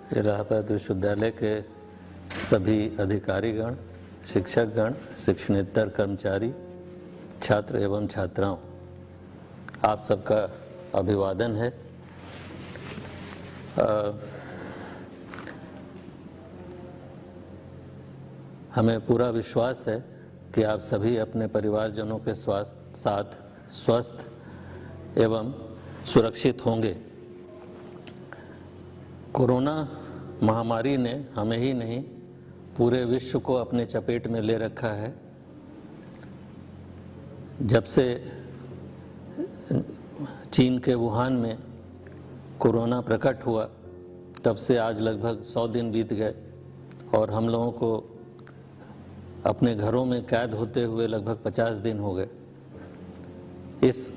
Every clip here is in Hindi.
इलाहाबाद विश्वविद्यालय के सभी अधिकारीगण, शिक्षकगण, शिक्षणेतर कर्मचारी, छात्र एवं छात्राओं, आप सबका अभिवादन है। हमें पूरा विश्वास है कि आप सभी अपने परिवारजनों के साथ स्वस्थ एवं सुरक्षित होंगे। कोरोना महामारी ने हमें ही नहीं पूरे विश्व को अपने चपेट में ले रखा है। जब से चीन के वुहान में कोरोना प्रकट हुआ तब से आज लगभग 100 दिन बीत गए और हम लोगों को अपने घरों में कैद होते हुए लगभग 50 दिन हो गए। इस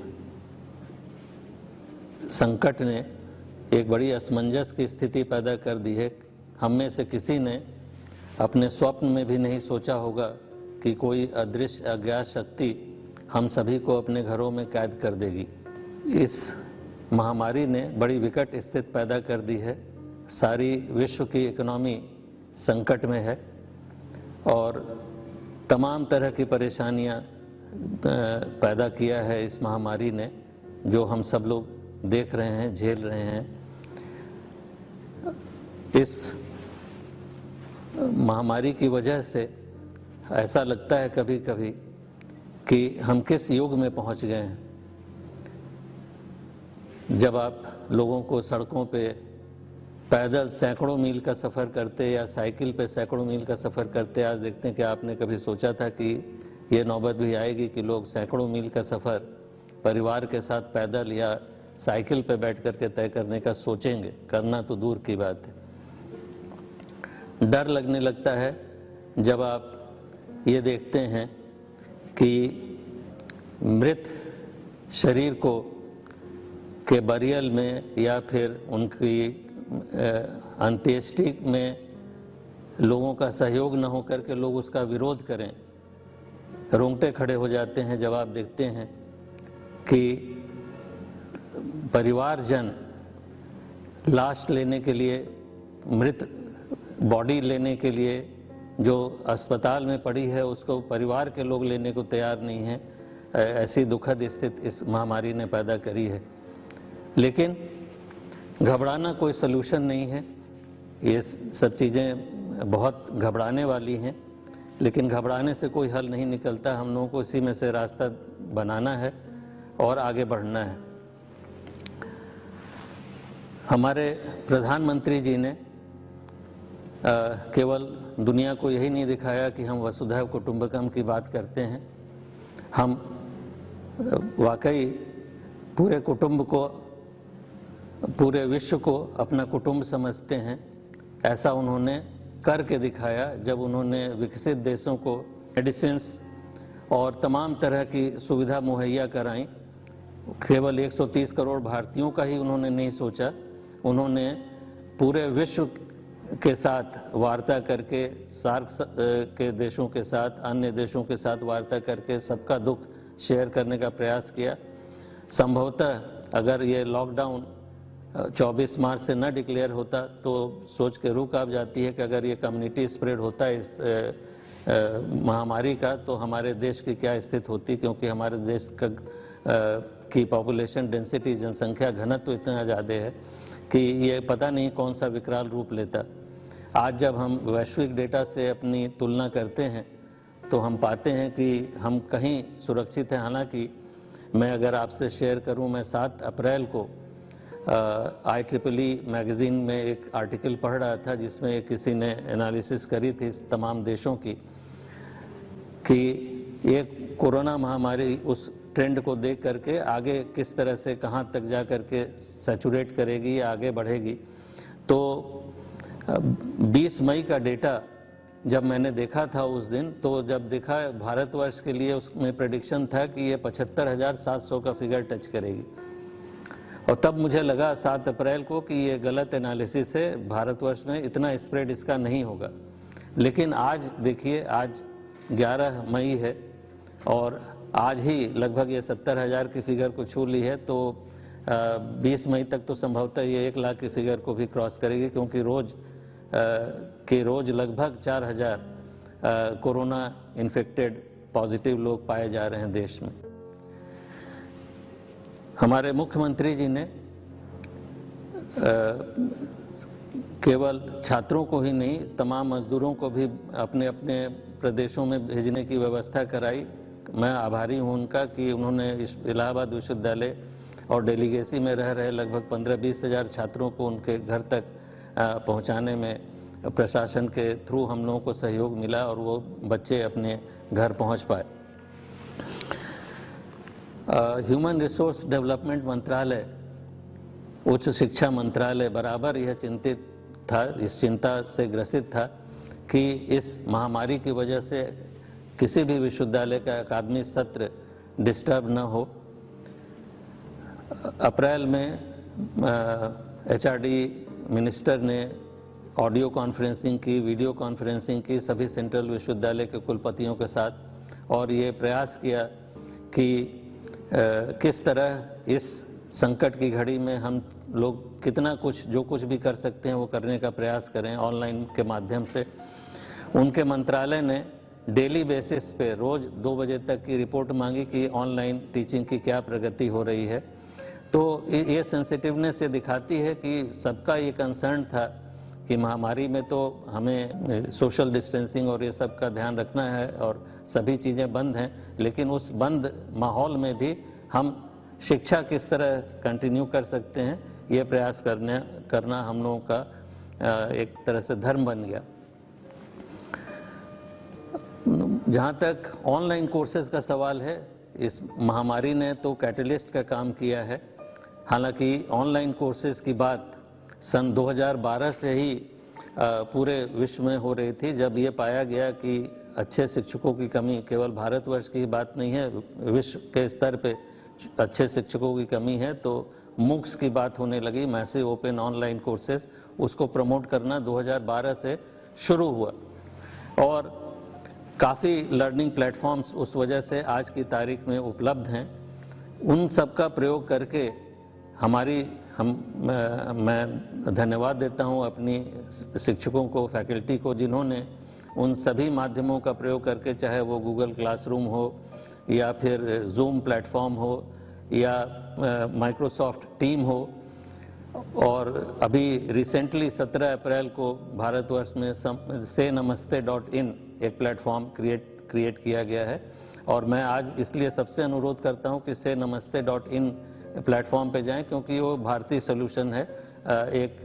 संकट ने एक बड़ी असमंजस की स्थिति पैदा कर दी है। हम में से किसी ने अपने स्वप्न में भी नहीं सोचा होगा कि कोई अदृश्य अज्ञात शक्ति हम सभी को अपने घरों में कैद कर देगी। इस महामारी ने बड़ी विकट स्थिति पैदा कर दी है। सारी विश्व की इकोनॉमी संकट में है और तमाम तरह की परेशानियां पैदा किया है इस महामारी ने, जो हम सब लोग देख रहे हैं, झेल रहे हैं। इस महामारी की वजह से ऐसा लगता है कभी कभी कि हम किस युग में पहुंच गए हैं। जब आप लोगों को सड़कों पे पैदल सैकड़ों मील का सफ़र करते या साइकिल पे सैकड़ों मील का सफ़र करते आज देखते हैं कि आपने कभी सोचा था कि ये नौबत भी आएगी कि लोग सैकड़ों मील का सफ़र परिवार के साथ पैदल या साइकिल पे बैठ कर के तय करने का सोचेंगे। करना तो दूर की बात है। डर लगने लगता है जब आप ये देखते हैं कि मृत शरीर को के बरियल में या फिर उनकी अंत्येष्टि में लोगों का सहयोग न हो करके लोग उसका विरोध करें। रोंगटे खड़े हो जाते हैं जब आप देखते हैं कि परिवारजन लाश लेने के लिए, मृत बॉडी लेने के लिए जो अस्पताल में पड़ी है उसको परिवार के लोग लेने को तैयार नहीं हैं। ऐसी दुखद स्थिति इस महामारी ने पैदा करी है। लेकिन घबराना कोई सलूशन नहीं है। ये सब चीज़ें बहुत घबराने वाली हैं, लेकिन घबराने से कोई हल नहीं निकलता। हम लोगों को इसी में से रास्ता बनाना है और आगे बढ़ना है। हमारे प्रधानमंत्री जी ने केवल दुनिया को यही नहीं दिखाया कि हम वसुधैव कुटुंबकम की बात करते हैं। हम वाकई पूरे कुटुंब को, पूरे विश्व को अपना कुटुंब समझते हैं। ऐसा उन्होंने करके दिखाया जब उन्होंने विकसित देशों को मेडिसिन्स और तमाम तरह की सुविधा मुहैया कराई। केवल 130 करोड़ भारतीयों का ही उन्होंने नहीं सोचा, उन्होंने पूरे विश्व के साथ वार्ता करके, सार्क के देशों के साथ, अन्य देशों के साथ वार्ता करके सबका दुख शेयर करने का प्रयास किया। संभवतः अगर ये लॉकडाउन 24 मार्च से न डिक्लेयर होता तो सोच के रूह कांप जाती है कि अगर ये कम्युनिटी स्प्रेड होता है इस महामारी का तो हमारे देश की क्या स्थिति होती, क्योंकि हमारे देश की पॉपुलेशन डेंसिटी, जनसंख्या घनत्व तो इतना ज़्यादा है कि ये पता नहीं कौन सा विकराल रूप लेता। आज जब हम वैश्विक डेटा से अपनी तुलना करते हैं तो हम पाते हैं कि हम कहीं सुरक्षित हैं। हालांकि मैं अगर आपसे शेयर करूं, मैं 7 अप्रैल को IEEE मैगज़ीन में एक आर्टिकल पढ़ रहा था जिसमें किसी ने एनालिसिस करी थी इस तमाम देशों की कि ये कोरोना महामारी उस ट्रेंड को देख करके आगे किस तरह से कहाँ तक जा कर के सैचुरेट करेगी या आगे बढ़ेगी। तो 20 मई का डेटा जब मैंने देखा था उस दिन, तो जब देखा भारतवर्ष के लिए उसमें प्रेडिक्शन था कि ये 75,700 का फिगर टच करेगी। और तब मुझे लगा 7 अप्रैल को कि ये गलत एनालिसिस है, भारतवर्ष में इतना स्प्रेड इसका नहीं होगा। लेकिन आज देखिए, आज 11 मई है और आज ही लगभग ये 70,000 की फिगर को छू ली है। तो 20 मई तक तो संभवतः ये 1 लाख की फिगर को भी क्रॉस करेगी, क्योंकि रोज लगभग 4000 कोरोना इन्फेक्टेड पॉजिटिव लोग पाए जा रहे हैं देश में। हमारे मुख्यमंत्री जी ने केवल छात्रों को ही नहीं, तमाम मजदूरों को भी अपने अपने प्रदेशों में भेजने की व्यवस्था कराई। मैं आभारी हूं उनका कि उन्होंने इलाहाबाद विश्वविद्यालय और डेलीगेसी में रह रहे लगभग 15-20 हज़ार छात्रों को उनके घर तक पहुंचाने में प्रशासन के थ्रू हम लोगों को सहयोग मिला और वो बच्चे अपने घर पहुंच पाए। ह्यूमन रिसोर्स डेवलपमेंट मंत्रालय, उच्च शिक्षा मंत्रालय बराबर यह चिंतित था, इस चिंता से ग्रसित था कि इस महामारी की वजह से किसी भी विश्वविद्यालय का अकादमिक सत्र डिस्टर्ब न हो। अप्रैल में एचआरडी मिनिस्टर ने ऑडियो कॉन्फ्रेंसिंग की, वीडियो कॉन्फ्रेंसिंग की सभी सेंट्रल विश्वविद्यालय के कुलपतियों के साथ, और ये प्रयास किया कि किस तरह इस संकट की घड़ी में हम लोग कितना कुछ, जो कुछ भी कर सकते हैं वो करने का प्रयास करें ऑनलाइन के माध्यम से। उनके मंत्रालय ने डेली बेसिस पे रोज़ 2 बजे तक की रिपोर्ट मांगी कि ऑनलाइन टीचिंग की क्या प्रगति हो रही है। तो ये सेंसिटिवनेस ये दिखाती है कि सबका ये कंसर्न था कि महामारी में तो हमें सोशल डिस्टेंसिंग और ये सब का ध्यान रखना है और सभी चीज़ें बंद हैं, लेकिन उस बंद माहौल में भी हम शिक्षा किस तरह कंटिन्यू कर सकते हैं, ये प्रयास करना हम लोगों का एक तरह से धर्म बन गया। जहाँ तक ऑनलाइन कोर्सेज का सवाल है, इस महामारी ने तो कैटलिस्ट का काम किया है। हालांकि ऑनलाइन कोर्सेज की बात सन 2012 से ही पूरे विश्व में हो रही थी, जब ये पाया गया कि अच्छे शिक्षकों की कमी केवल भारतवर्ष की बात नहीं है, विश्व के स्तर पे अच्छे शिक्षकों की कमी है। तो मूक्स की बात होने लगी, मैसिव ओपन ऑनलाइन कोर्सेज, उसको प्रमोट करना 2012 से शुरू हुआ और काफ़ी लर्निंग प्लेटफॉर्म्स उस वजह से आज की तारीख में उपलब्ध हैं। उन सब का प्रयोग करके मैं धन्यवाद देता हूं अपनी शिक्षकों को, फैकल्टी को, जिन्होंने उन सभी माध्यमों का प्रयोग करके, चाहे वो गूगल क्लासरूम हो या फिर जूम प्लेटफॉर्म हो या माइक्रोसॉफ्ट टीम हो, और अभी रिसेंटली 17 अप्रैल को भारतवर्ष में से नमस्ते.in एक प्लेटफॉर्म क्रिएट किया गया है। और मैं आज इसलिए सबसे अनुरोध करता हूं कि से नमस्ते.in प्लेटफॉर्म पे जाएं, क्योंकि वो भारतीय सोल्यूशन है, एक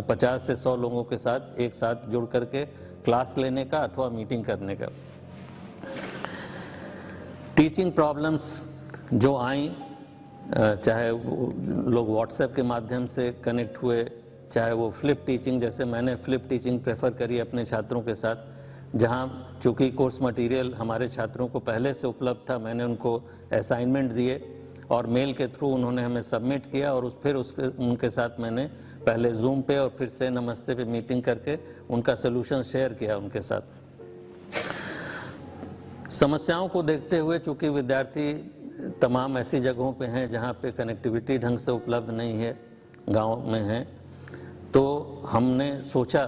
50 से 100 लोगों के साथ एक साथ जुड़ करके क्लास लेने का अथवा मीटिंग करने का। टीचिंग प्रॉब्लम्स जो आई, चाहे वो लोग व्हाट्सएप के माध्यम से कनेक्ट हुए, चाहे वो फ्लिप टीचिंग, जैसे मैंने फ्लिप टीचिंग प्रेफर करी अपने छात्रों के साथ, जहां चूँकि कोर्स मटेरियल हमारे छात्रों को पहले से उपलब्ध था, मैंने उनको असाइनमेंट दिए और मेल के थ्रू उन्होंने हमें सबमिट किया, और फिर उनके साथ मैंने पहले जूम पे और फिर से नमस्ते पे मीटिंग करके उनका सोल्यूशन शेयर किया उनके साथ। समस्याओं को देखते हुए, चूँकि विद्यार्थी तमाम ऐसी जगहों पे हैं जहाँ पे कनेक्टिविटी ढंग से उपलब्ध नहीं है, गाँव में हैं, तो हमने सोचा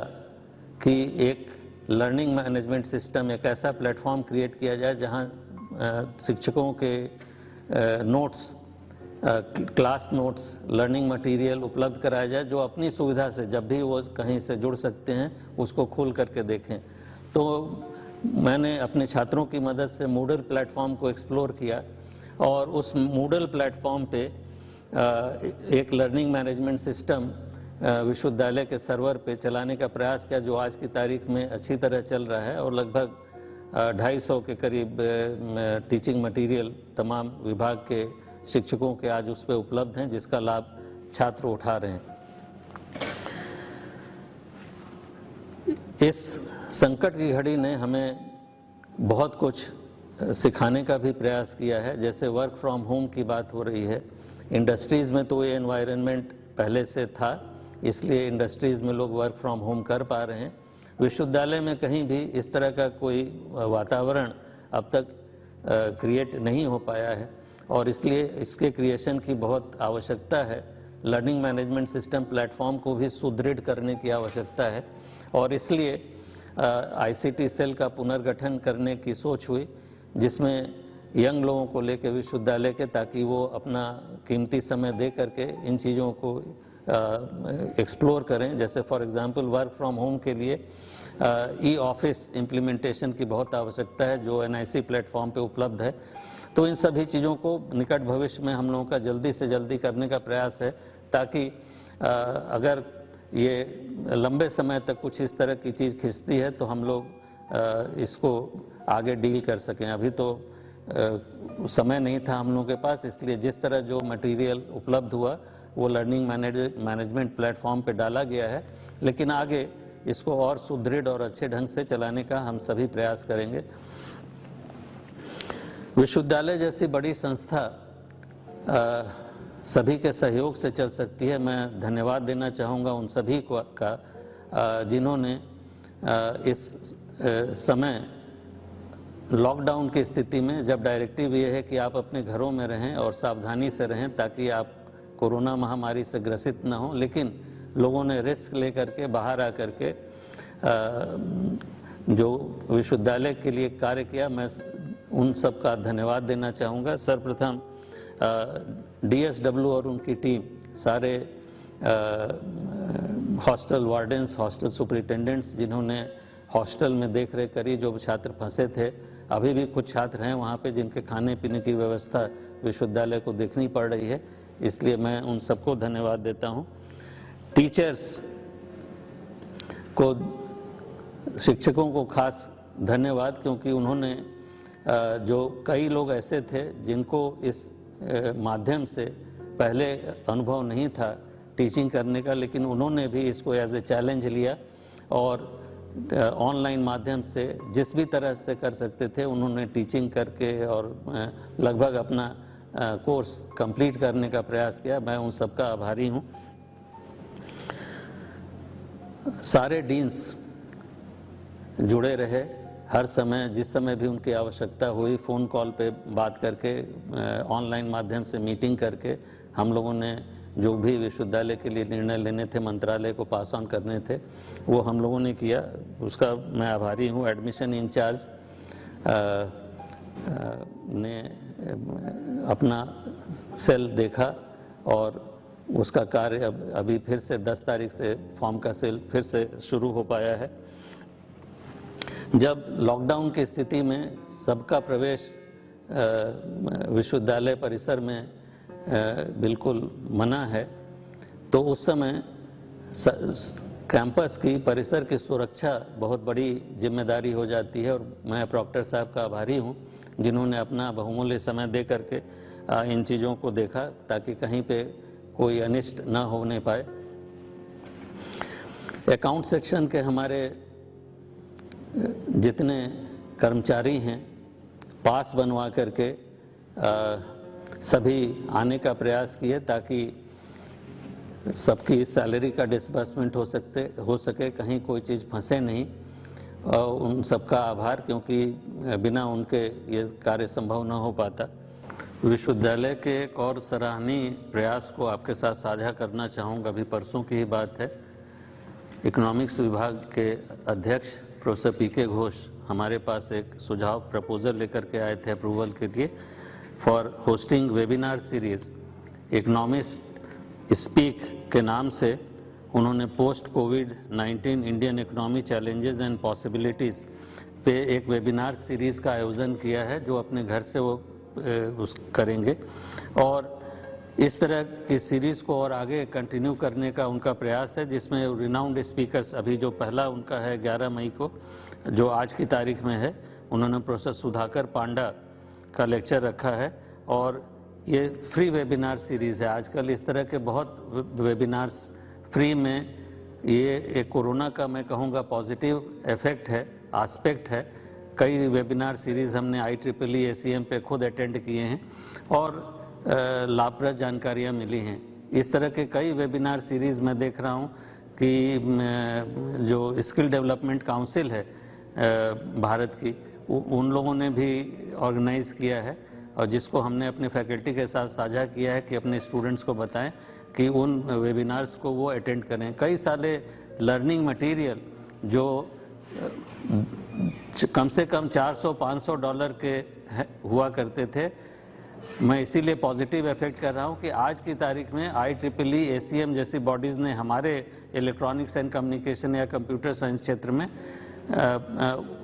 कि एक लर्निंग मैनेजमेंट सिस्टम, एक ऐसा प्लेटफॉर्म क्रिएट किया जाए जहाँ शिक्षकों के notes, class notes, learning material उपलब्ध कराया जाए, जो अपनी सुविधा से जब भी वो कहीं से जुड़ सकते हैं उसको खोल करके देखें। तो मैंने अपने छात्रों की मदद से मूडल प्लेटफॉर्म को एक्सप्लोर किया और उस मूडल प्लेटफॉर्म पे एक लर्निंग मैनेजमेंट सिस्टम विश्वविद्यालय के सर्वर पे चलाने का प्रयास किया, जो आज की तारीख में अच्छी तरह चल रहा है और लगभग 250 के करीब टीचिंग मटेरियल तमाम विभाग के शिक्षकों के आज उस पर उपलब्ध हैं, जिसका लाभ छात्र उठा रहे हैं। इस संकट की घड़ी ने हमें बहुत कुछ सिखाने का भी प्रयास किया है। जैसे वर्क फ्रॉम होम की बात हो रही है, इंडस्ट्रीज़ में तो ये एनवायरनमेंट पहले से था, इसलिए इंडस्ट्रीज़ में लोग वर्क फ्रॉम होम कर पा रहे हैं। विश्वविद्यालय में कहीं भी इस तरह का कोई वातावरण अब तक क्रिएट नहीं हो पाया है। और इसलिए इसके क्रिएशन की बहुत आवश्यकता है। लर्निंग मैनेजमेंट सिस्टम प्लेटफॉर्म को भी सुदृढ़ करने की आवश्यकता है और इसलिए आईसीटी सेल का पुनर्गठन करने की सोच हुई, जिसमें यंग लोगों को लेकर विश्वविद्यालय के, ताकि वो अपना कीमती समय दे करके इन चीज़ों को एक्सप्लोर करें। जैसे for example work from home के लिए ई ऑफिस इम्प्लीमेंटेशन की बहुत आवश्यकता है, जो एनआईसी प्लेटफॉर्म पे उपलब्ध है। तो इन सभी चीज़ों को निकट भविष्य में हम लोगों का जल्दी से जल्दी करने का प्रयास है, ताकि अगर ये लंबे समय तक कुछ इस तरह की चीज़ खिंचती है तो हम लोग इसको आगे डील कर सकें। अभी तो समय नहीं था हम लोगों के पास, इसलिए जिस तरह जो मटेरियल उपलब्ध हुआ वो लर्निंग मैनेजमेंट प्लेटफॉर्म पे डाला गया है, लेकिन आगे इसको और सुदृढ़ और अच्छे ढंग से चलाने का हम सभी प्रयास करेंगे। विश्वविद्यालय जैसी बड़ी संस्था सभी के सहयोग से चल सकती है। मैं धन्यवाद देना चाहूँगा उन सभी को जिन्होंने इस समय लॉकडाउन की स्थिति में, जब डायरेक्टिव ये है कि आप अपने घरों में रहें और सावधानी से रहें ताकि आप कोरोना महामारी से ग्रसित न हो, लेकिन लोगों ने रिस्क ले करके बाहर आ करके जो विश्वविद्यालय के लिए कार्य किया, मैं उन सब का धन्यवाद देना चाहूँगा। सर्वप्रथम डीएसडब्ल्यू और उनकी टीम, सारे हॉस्टल वार्डन्स, हॉस्टल सुपरिटेंडेंट्स जिन्होंने हॉस्टल में देख रेख करी, जो छात्र फंसे थे, अभी भी कुछ छात्र हैं वहाँ पे जिनके खाने पीने की व्यवस्था विश्वविद्यालय को देखनी पड़ रही है, इसलिए मैं उन सबको धन्यवाद देता हूँ। टीचर्स को, शिक्षकों को खास धन्यवाद, क्योंकि उन्होंने जो कई लोग ऐसे थे जिनको इस माध्यम से पहले अनुभव नहीं था टीचिंग करने का, लेकिन उन्होंने भी इसको एज ए चैलेंज लिया और ऑनलाइन माध्यम से जिस भी तरह से कर सकते थे उन्होंने टीचिंग करके और लगभग अपना कोर्स कंप्लीट करने का प्रयास किया। मैं उन सबका आभारी हूँ। सारे डीन्स जुड़े रहे, हर समय जिस समय भी उनकी आवश्यकता हुई फ़ोन कॉल पे बात करके, ऑनलाइन माध्यम से मीटिंग करके हम लोगों ने जो भी विश्वविद्यालय के लिए निर्णय लेने थे, मंत्रालय को पास ऑन करने थे, वो हम लोगों ने किया, उसका मैं आभारी हूँ। एडमिशन इंचार्ज ने अपना सेल देखा और उसका कार्य अभी फिर से 10 तारीख से फॉर्म का सेल फिर से शुरू हो पाया है। जब लॉकडाउन की स्थिति में सबका प्रवेश विश्वविद्यालय परिसर में बिल्कुल मना है, तो उस समय कैंपस की, परिसर की सुरक्षा बहुत बड़ी जिम्मेदारी हो जाती है और मैं प्रॉक्टर साहब का आभारी हूँ जिन्होंने अपना बहुमूल्य समय दे करके इन चीज़ों को देखा ताकि कहीं पे कोई अनिष्ट न होने पाए। अकाउंट सेक्शन के हमारे जितने कर्मचारी हैं, पास बनवा करके सभी आने का प्रयास किए ताकि सबकी सैलरी का डिसबर्समेंट हो सके, कहीं कोई चीज़ फंसे नहीं। और उन सबका आभार, क्योंकि बिना उनके ये कार्य संभव न हो पाता। विश्वविद्यालय के एक और सराहनीय प्रयास को आपके साथ साझा करना चाहूँगा। अभी परसों की ही बात है, इकोनॉमिक्स विभाग के अध्यक्ष प्रोफेसर पीके घोष हमारे पास एक सुझाव प्रपोजल लेकर के आए थे अप्रूवल के लिए for hosting webinar series economist speak के नाम से। उन्होंने post covid Indian economy challenges and possibilities पे एक वेबिनार सीरीज़ का आयोजन किया है, जो अपने घर से वो करेंगे और इस तरह की सीरीज़ को और आगे कंटिन्यू करने का उनका प्रयास है, जिसमें रिनाउंड स्पीकर्स, अभी जो पहला उनका है 11 मई को, जो आज की तारीख में है, उन्होंने प्रोफेसर सुधाकर पांडा का लेक्चर रखा है और ये फ्री वेबिनार सीरीज़ है। आजकल इस तरह के बहुत वेबिनार्स फ्री में, ये एक कोरोना का मैं कहूँगा पॉजिटिव इफेक्ट है, एस्पेक्ट है। कई वेबिनार सीरीज़ हमने IEEE ACM पे खुद अटेंड किए हैं और लाभप्रद जानकारियाँ मिली हैं। इस तरह के कई वेबिनार सीरीज़ मैं देख रहा हूँ कि जो स्किल डेवलपमेंट काउंसिल है भारत की, उन लोगों ने भी ऑर्गेनाइज़ किया है और जिसको हमने अपने फैकल्टी के साथ साझा किया है कि अपने स्टूडेंट्स को बताएं कि उन वेबिनार्स को वो अटेंड करें। कई सारे लर्निंग मटेरियल जो कम से कम $400-500 के हुआ करते थे, मैं इसीलिए पॉजिटिव इफेक्ट कर रहा हूं कि आज की तारीख में IEEE, ACM जैसी बॉडीज़ ने हमारे इलेक्ट्रॉनिक्स एंड कम्युनिकेशन या कंप्यूटर साइंस क्षेत्र में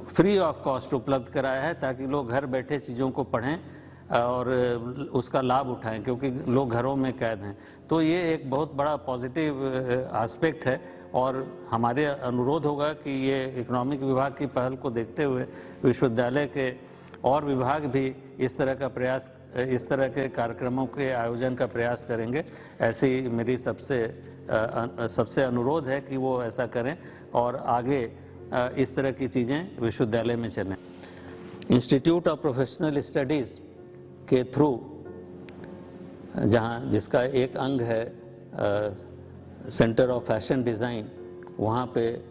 फ्री ऑफ कॉस्ट उपलब्ध कराया है, ताकि लोग घर बैठे चीज़ों को पढ़ें और उसका लाभ उठाएं, क्योंकि लोग घरों में कैद हैं। तो ये एक बहुत बड़ा पॉजिटिव एस्पेक्ट है और हमारे अनुरोध होगा कि ये इकोनॉमिक विभाग की पहल को देखते हुए विश्वविद्यालय के और विभाग भी इस तरह का प्रयास, इस तरह के कार्यक्रमों के आयोजन का प्रयास करेंगे। ऐसी मेरी सबसे अनुरोध है कि वो ऐसा करें और आगे इस तरह की चीज़ें विश्वविद्यालय में चलें। इंस्टीट्यूट ऑफ प्रोफेशनल स्टडीज़ के थ्रू, जिसका एक अंग है सेंटर ऑफ फैशन डिज़ाइन, वहाँ पे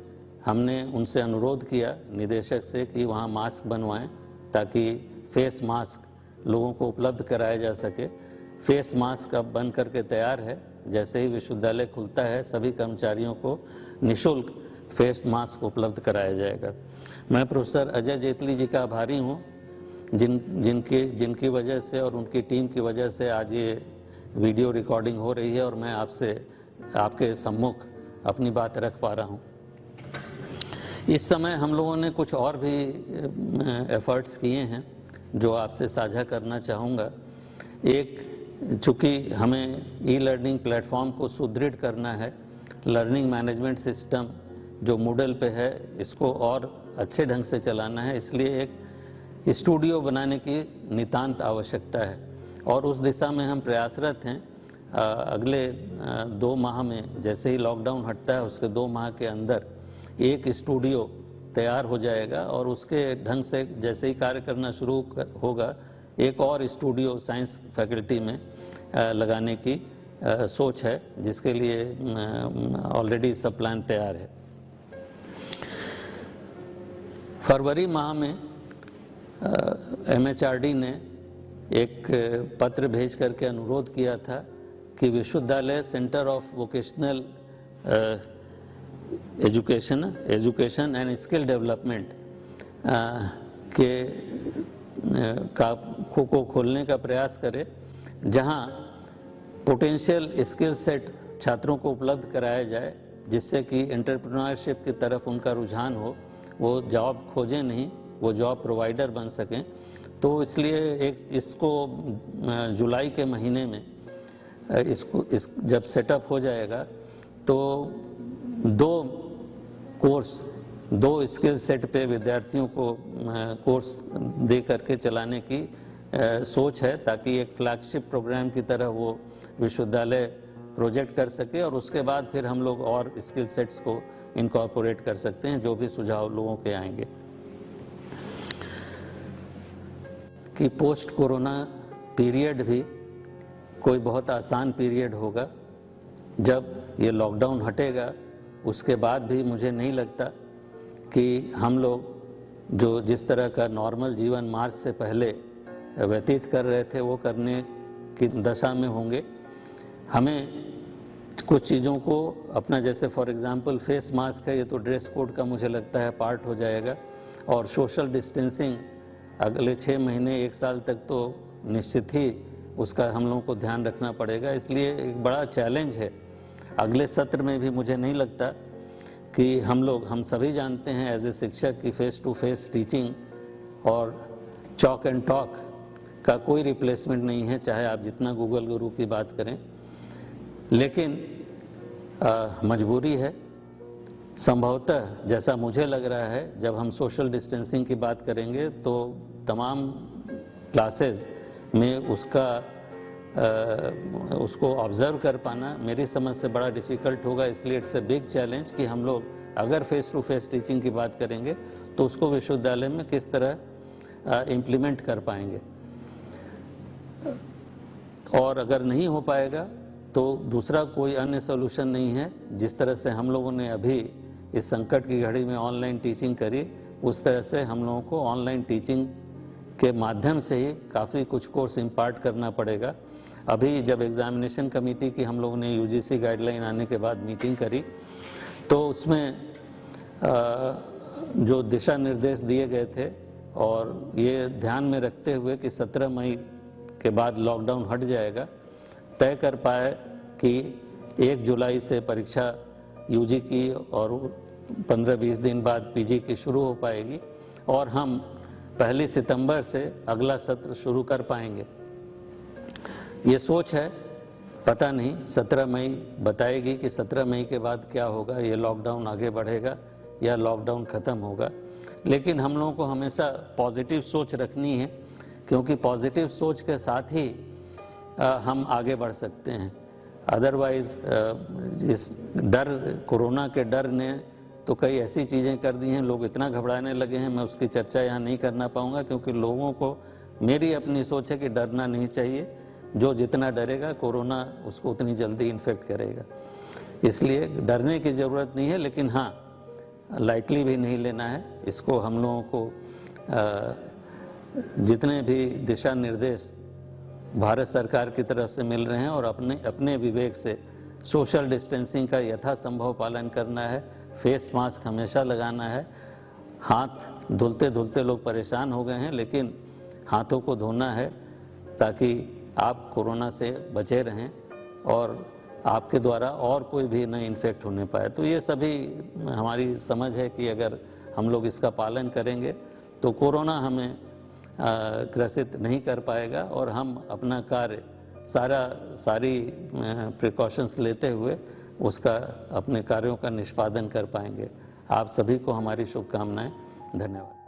हमने उनसे अनुरोध किया निदेशक से कि वहाँ मास्क बनवाएं ताकि फेस मास्क लोगों को उपलब्ध कराया जा सके। फेस मास्क अब बन करके तैयार है। जैसे ही विश्वविद्यालय खुलता है सभी कर्मचारियों को निःशुल्क फेस मास्क उपलब्ध कराया जाएगा। मैं प्रोफेसर अजय जेटली जी का आभारी हूँ जिनकी वजह से और उनकी टीम की वजह से आज ये वीडियो रिकॉर्डिंग हो रही है और मैं आपके सम्मुख अपनी बात रख पा रहा हूँ। इस समय हम लोगों ने कुछ और भी एफर्ट्स किए हैं जो आपसे साझा करना चाहूँगा। एक, चूँकि हमें ई लर्निंग प्लेटफॉर्म को सुदृढ़ करना है, लर्निंग मैनेजमेंट सिस्टम जो मूडल पे है इसको और अच्छे ढंग से चलाना है, इसलिए एक स्टूडियो बनाने की नितांत आवश्यकता है और उस दिशा में हम प्रयासरत हैं। अगले 2 माह में, जैसे ही लॉकडाउन हटता है उसके 2 माह के अंदर एक स्टूडियो तैयार हो जाएगा और उसके ढंग से जैसे ही कार्य करना शुरू होगा एक और स्टूडियो साइंस फैकल्टी में लगाने की सोच है, जिसके लिए ऑलरेडी सब प्लान तैयार है। फरवरी माह में MHRD ने एक पत्र भेज करके अनुरोध किया था कि विश्वविद्यालय centre of vocational education and skill development को खोलने का प्रयास करे, जहां पोटेंशियल स्किल सेट छात्रों को उपलब्ध कराया जाए, जिससे कि एंटरप्रेन्योरशिप की तरफ उनका रुझान हो, वो जॉब खोजें नहीं, वो जॉब प्रोवाइडर बन सकें। तो इसलिए इसको जुलाई के महीने में जब सेटअप हो जाएगा तो 2 स्किल सेट पे विद्यार्थियों को कोर्स दे करके चलाने की सोच है, ताकि एक फ्लैगशिप प्रोग्राम की तरह वो विश्वविद्यालय प्रोजेक्ट कर सके और उसके बाद फिर हम लोग और स्किल सेट्स को इनकॉर्पोरेट कर सकते हैं, जो भी सुझाव लोगों के आएंगे। कि पोस्ट कोरोना पीरियड भी कोई बहुत आसान पीरियड होगा। जब ये लॉकडाउन हटेगा उसके बाद भी मुझे नहीं लगता कि हम लोग जो जिस तरह का नॉर्मल जीवन मार्च से पहले व्यतीत कर रहे थे वो करने की दशा में होंगे। हमें कुछ चीज़ों को अपना, जैसे फॉर एग्ज़ाम्पल फेस मास्क है, ये तो ड्रेस कोड का मुझे लगता है पार्ट हो जाएगा, और सोशल डिस्टेंसिंग अगले 6 महीने 1 साल तक तो निश्चित ही उसका हम लोगों को ध्यान रखना पड़ेगा। इसलिए एक बड़ा चैलेंज है। अगले सत्र में भी मुझे नहीं लगता कि हम सभी जानते हैं एज ए शिक्षक कि फेस टू फेस टीचिंग और चॉक एंड टॉक का कोई रिप्लेसमेंट नहीं है, चाहे आप जितना गूगल गुरु की बात करें। लेकिन मजबूरी है। संभवतः जैसा मुझे लग रहा है, जब हम सोशल डिस्टेंसिंग की बात करेंगे तो तमाम क्लासेस में उसको ऑब्ज़र्व कर पाना मेरी समझ से बड़ा डिफ़िकल्ट होगा। इसलिए इट्स ए बिग चैलेंज कि हम लोग अगर फेस टू फेस टीचिंग की बात करेंगे तो उसको विश्वविद्यालय में किस तरह इम्प्लीमेंट कर पाएंगे, और अगर नहीं हो पाएगा तो दूसरा कोई अन्य सोल्यूशन नहीं है। जिस तरह से हम लोगों ने अभी इस संकट की घड़ी में ऑनलाइन टीचिंग करी, उस तरह से हम लोगों को ऑनलाइन टीचिंग के माध्यम से ही काफ़ी कुछ कोर्स इम्पार्ट करना पड़ेगा। अभी जब एग्ज़ामिनेशन कमेटी की हम लोगों ने यूजीसी गाइडलाइन आने के बाद मीटिंग करी तो उसमें जो दिशा निर्देश दिए गए थे और ये ध्यान में रखते हुए कि 17 मई के बाद लॉकडाउन हट जाएगा, तय कर पाए कि 1 जुलाई से परीक्षा यूजी की और 15-20 दिन बाद पीजी की शुरू हो पाएगी और हम 1 सितंबर से अगला सत्र शुरू कर पाएंगे। ये सोच है, पता नहीं 17 मई बताएगी कि 17 मई के बाद क्या होगा, ये लॉकडाउन आगे बढ़ेगा या लॉकडाउन ख़त्म होगा। लेकिन हम लोगों को हमेशा पॉजिटिव सोच रखनी है, क्योंकि पॉजिटिव सोच के साथ ही हम आगे बढ़ सकते हैं। अदरवाइज़ इस कोरोना के डर ने तो कई ऐसी चीज़ें कर दी हैं, लोग इतना घबराने लगे हैं, मैं उसकी चर्चा यहाँ नहीं करना पाऊँगा, क्योंकि लोगों को, मेरी अपनी सोच है कि डरना नहीं चाहिए। जो जितना डरेगा कोरोना उसको उतनी जल्दी इन्फेक्ट करेगा, इसलिए डरने की ज़रूरत नहीं है। लेकिन हाँ, लाइटली भी नहीं लेना है इसको। हम लोगों को जितने भी दिशा निर्देश भारत सरकार की तरफ से मिल रहे हैं और अपने विवेक से सोशल डिस्टेंसिंग का यथासंभव पालन करना है, फेस मास्क हमेशा लगाना है। हाथ धुलते धुलते लोग परेशान हो गए हैं, लेकिन हाथों को धोना है ताकि आप कोरोना से बचे रहें और आपके द्वारा और कोई भी न इन्फेक्ट होने पाए। तो ये सभी हमारी समझ है कि अगर हम लोग इसका पालन करेंगे तो कोरोना हमें ग्रसित नहीं कर पाएगा और हम अपना कार्य सारी प्रिकॉशंस लेते हुए उसका अपने कार्यों का निष्पादन कर पाएंगे। आप सभी को हमारी शुभकामनाएं। धन्यवाद।